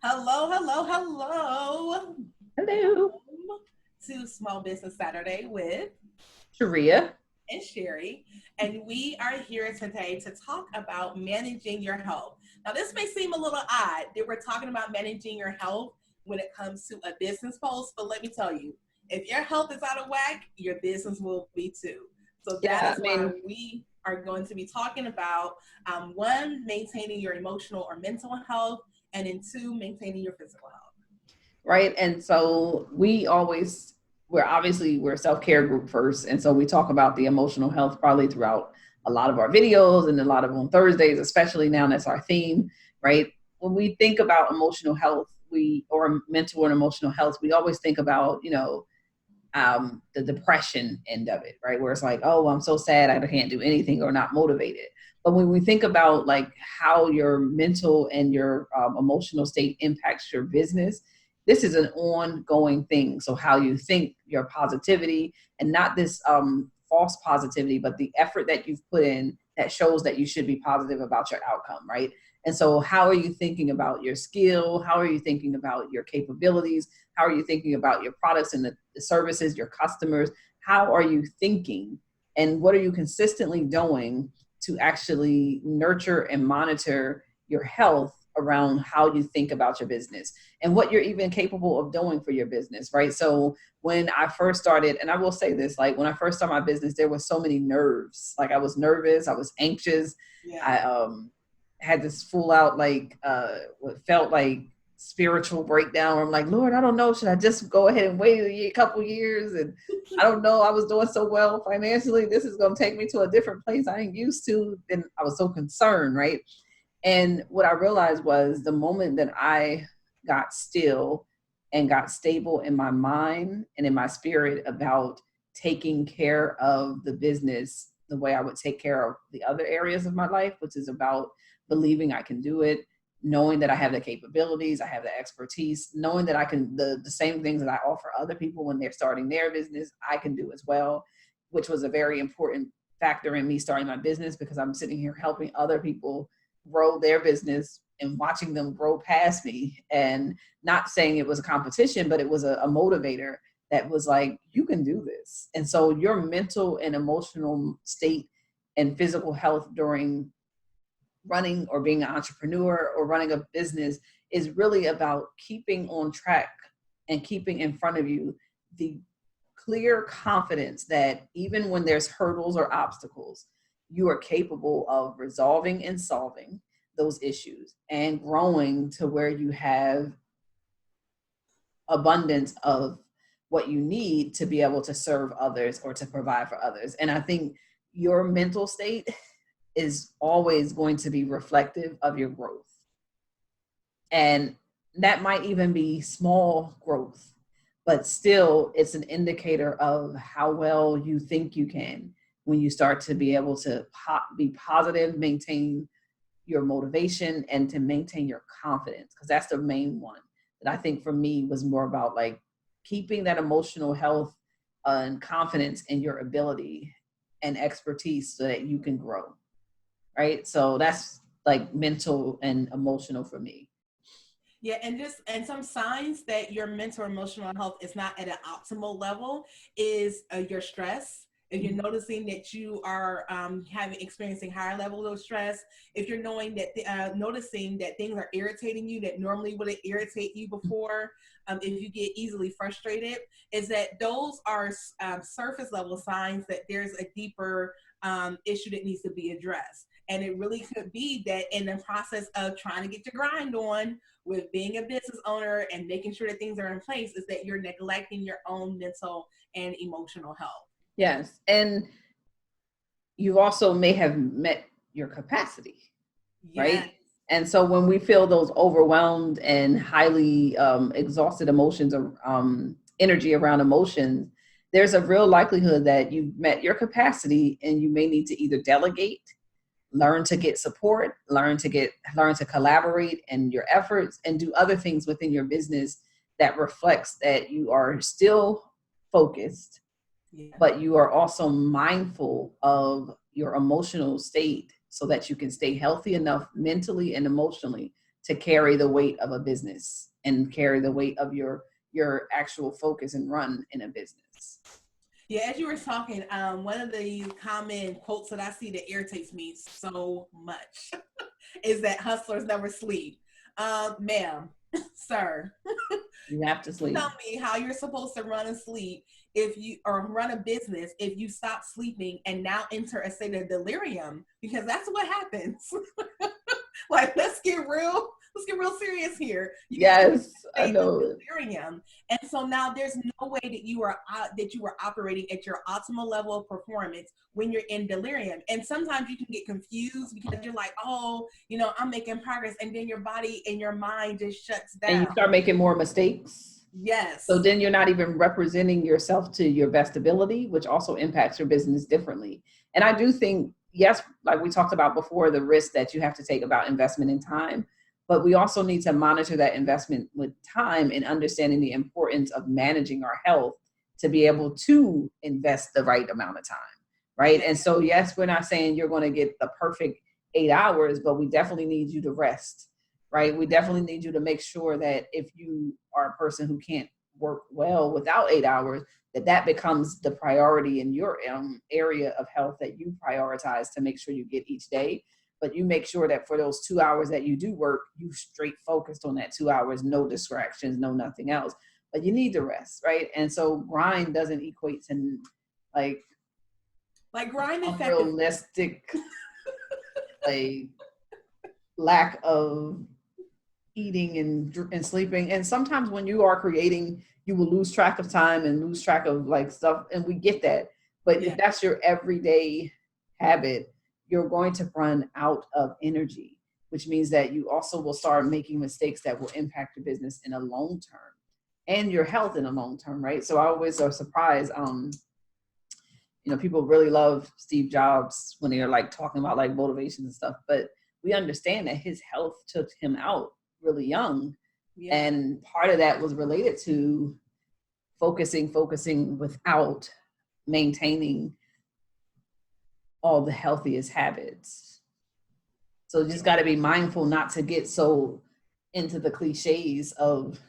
Hello, hello, hello. Hello, Welcome to Small Business Saturday with Sharea. and Sherry. And we are here today to talk about managing your health. Now, this may seem a little odd that we're talking about managing your health when it comes to a business post, but let me tell you, if your health is out of whack, your business will be too. So that Yeah, is I why mean, we are going to be talking about one, maintaining your emotional or mental health, and then two, maintaining your physical health. right. And so we're self care group first. And so we talk about the emotional health probably throughout a lot of our videos and a lot of on Thursdays, especially now that's our theme, right? When we think about emotional health, or mental and emotional health, we always think about, the depression end of it, right? Where it's like, oh, I'm so sad, I can't do anything or not motivated. But when we think about like how your mental and your emotional state impacts your business, this is an ongoing thing. So how you think, your positivity, and not this false positivity, but the effort that you've put in that shows that you should be positive about your outcome, right? And so, how are you thinking about your skill? How are you thinking about your capabilities? How are you thinking about your products and the services, your customers? How are you thinking? And what are you consistently doing to actually nurture and monitor your health around how you think about your business and what you're even capable of doing for your business, right? So when I first started, and I will say this, like when I first started my business, there were so many nerves. Like I was nervous, I was anxious. Yeah. I had this full out what felt like spiritual breakdown where I'm like, Lord, I don't know, should I just go ahead and wait a couple years? And I don't know, I was doing so well financially, this is going to take me to a different place I ain't used to. And I was so concerned, right? And what I realized was the moment that I got still and got stable in my mind and in my spirit about taking care of the business the way I would take care of the other areas of my life, which is about believing I can do it, knowing that I have the capabilities, I have the expertise, knowing that I can, the same things that I offer other people when they're starting their business, I can do as well, which was a very important factor in me starting my business because I'm sitting here helping other people grow their business and watching them grow past me, and not saying it was a competition, but it was a motivator that was like, you can do this. And so your mental and emotional state and physical health during running or being an entrepreneur or running a business is really about keeping on track and keeping in front of you the clear confidence that even when there's hurdles or obstacles, you are capable of resolving and solving those issues and growing to where you have abundance of what you need to be able to serve others or to provide for others. And I think your mental state is always going to be reflective of your growth. And that might even be small growth, but still it's an indicator of how well you think you can when you start to be able to be positive, maintain your motivation, and to maintain your confidence, because that's the main one that I think for me was more about like keeping that emotional health and confidence in your ability and expertise so that you can grow, right? So that's like mental and emotional for me. Yeah, and some signs that your mental or emotional health is not at an optimal level is your stress. If you're noticing that you are having experiencing higher level of stress, if you're knowing that noticing that things are irritating you that normally wouldn't irritate you before, if you get easily frustrated, is that those are surface level signs that there's a deeper issue that needs to be addressed. And it really could be that in the process of trying to get your grind on with being a business owner and making sure that things are in place, is that you're neglecting your own mental and emotional health. Yes. And you also may have met your capacity, Yes. right? And so when we feel those overwhelmed and highly exhausted emotions or energy around emotions, there's a real likelihood that you've met your capacity and you may need to either delegate, learn to get support, learn to collaborate in your efforts, and do other things within your business that reflects that you are still focused, Yeah. but you are also mindful of your emotional state so that you can stay healthy enough mentally and emotionally to carry the weight of a business and carry the weight of your actual focus and run in a business. Yeah, as you were talking, one of the common quotes that I see that irritates me so much is that hustlers never sleep. Ma'am, sir, You have to sleep. tell me how you're supposed to run and sleep if you or run a business if you stop sleeping and now enter a state of delirium, because that's what happens. Like, let's get real serious here. Yes, I know. Delirium. And so now there's no way that you are operating at your optimal level of performance when you're in delirium. And sometimes you can get confused because you're like, oh, I'm making progress, and then your body and your mind just shuts down. And you start making more mistakes. Yes. So then you're not even representing yourself to your best ability, which also impacts your business differently. And I do think, yes, like we talked about before, the risk that you have to take about investment in time, but we also need to monitor that investment with time and understanding the importance of managing our health to be able to invest the right amount of time, right? And so, yes, we're not saying you're going to get the perfect 8 hours, but we definitely need you to rest, right? We definitely need you to make sure that if you are a person who can't work well without 8 hours, that becomes the priority in your area of health that you prioritize to make sure you get each day. But you make sure that for those 2 hours that you do work, you straight focused on that 2 hours, no distractions, no nothing else. But you need to rest, right? And so grind doesn't equate to like grind realistic like lack of eating and sleeping. And sometimes when you are creating, you will lose track of time and lose track of like stuff, and we get that. But if that's your everyday habit, you're going to run out of energy, which means that you also will start making mistakes that will impact your business in a long term and your health in a long term, right? So I always are surprised. People really love Steve Jobs when they're like talking about like motivation and stuff, but we understand that his health took him out really young. Yeah. And part of that was related to focusing without maintaining all the healthiest habits. So you just got to be mindful not to get so into the cliches of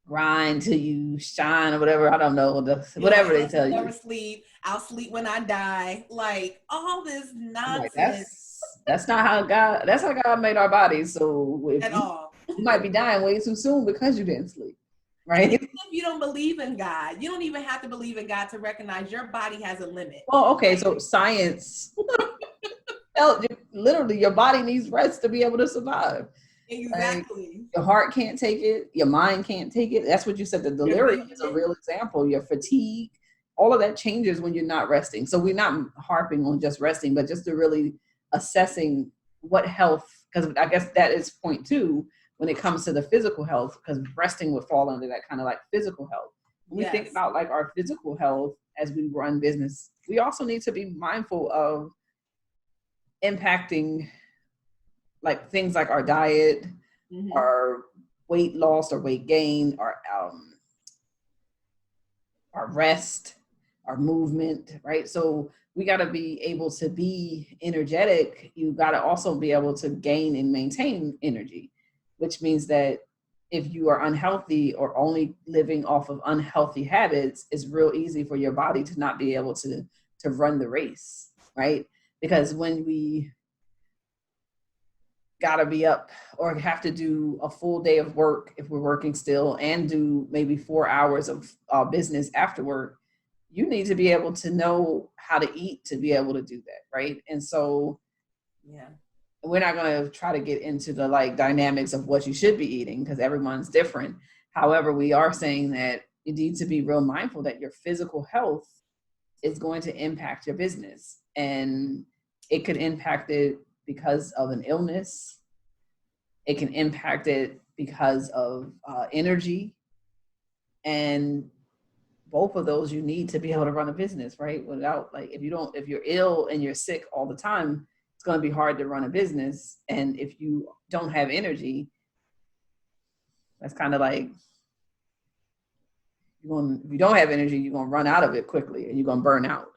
grind till you shine or whatever. I don't know, whatever they tell you. Never sleep. I'll sleep when I die. Like all this nonsense. Like, that's not how God. That's how God made our bodies. So if you might be dying way too soon because you didn't sleep, right? Even if you don't believe in God, you don't even have to believe in God to recognize your body has a limit. Well, okay, so science. Literally, your body needs rest to be able to survive. Exactly. Right? Your heart can't take it. Your mind can't take it. That's what you said. The delirium is a real example. Your fatigue, all of that changes when you're not resting. So we're not harping on just resting, but just to really assessing what health, because I guess that is point 2 when it comes to the physical health, because resting would fall under that kind of like physical health. When we think about like our physical health as we run business, we also need to be mindful of impacting like things like our diet, our weight loss or weight gain, our rest, our movement, right? So we got to be able to be energetic. You got to also be able to gain and maintain energy, which means that if you are unhealthy or only living off of unhealthy habits, it's real easy for your body to not be able to run the race, right? Because when we got to be up or have to do a full day of work if we're working still and do maybe 4 hours of business after work, you need to be able to know how to eat to be able to do that, right? And so we're not going to try to get into the like dynamics of what you should be eating because everyone's different. However, we are saying that you need to be real mindful that your physical health is going to impact your business, and it could impact it because of an illness. It can impact it because of energy, and both of those you need to be able to run a business, right? Without like, if you're ill and you're sick all the time, it's going to be hard to run a business. And if you don't have energy, that's kind of like, if you don't have energy, you're going to run out of it quickly and you're going to burn out.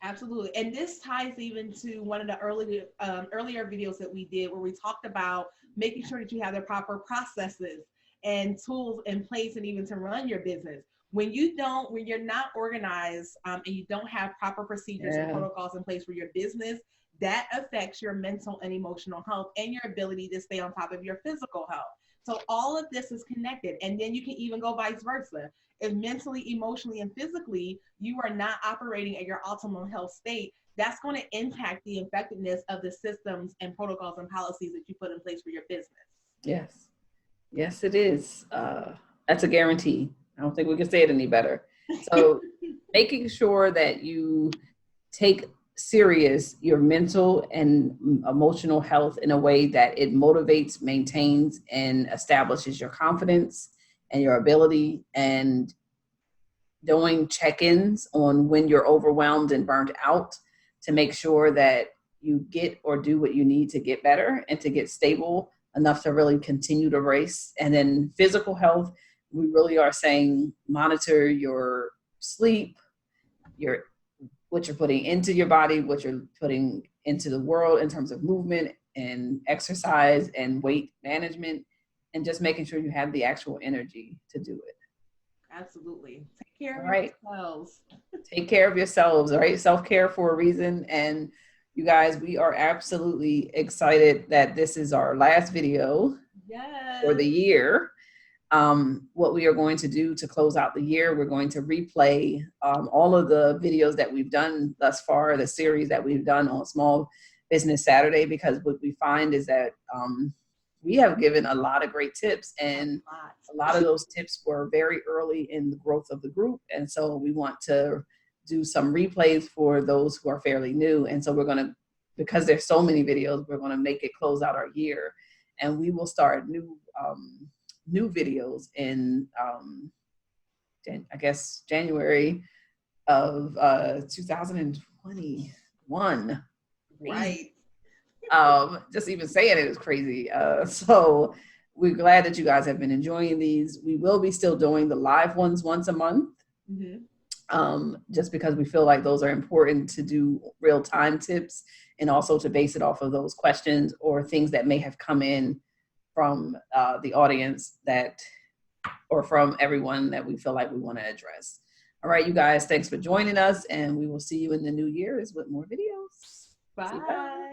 Absolutely. And this ties even to one of the earlier videos that we did where we talked about making sure that you have the proper processes and tools in place and even to run your business. When you're not organized and you don't have proper procedures and Yeah. protocols in place for your business, that affects your mental and emotional health and your ability to stay on top of your physical health. So all of this is connected. And then you can even go vice versa. If mentally, emotionally, and physically you are not operating at your optimal health state, that's going to impact the effectiveness of the systems and protocols and policies that you put in place for your business. Yes. Yes, it is. That's a guarantee. I don't think we can say it any better. So making sure that you take serious your mental and emotional health in a way that it motivates, maintains, and establishes your confidence and your ability, and doing check-ins on when you're overwhelmed and burnt out to make sure that you get or do what you need to get better and to get stable enough to really continue to race. And then physical health, we really are saying monitor your sleep, your what you're putting into your body, what you're putting into the world in terms of movement and exercise and weight management, and just making sure you have the actual energy to do it. Absolutely. Take care All of right. yourselves. Take care of yourselves, all right? Self-care for a reason. And you guys, we are absolutely excited that this is our last video for Yes. the year. What we are going to do to close out the year, we're going to replay all of the videos that we've done thus far, the series that we've done on Small Business Saturday, because what we find is that we have given a lot of great tips, and a lot of those tips were very early in the growth of the group. And so we want to do some replays for those who are fairly new. And so we're going to, because there's so many videos, we're going to make it close out our year, and we will start new videos in I guess January of 2021. Right. Just even saying it is crazy. So we're glad that you guys have been enjoying these. We will be still doing the live ones once a month. Just because we feel like those are important to do real time tips, and also to base it off of those questions or things that may have come in from the audience or from everyone that we feel like we want to address. All right, you guys, thanks for joining us, and we will see you in the new year with more videos. Bye.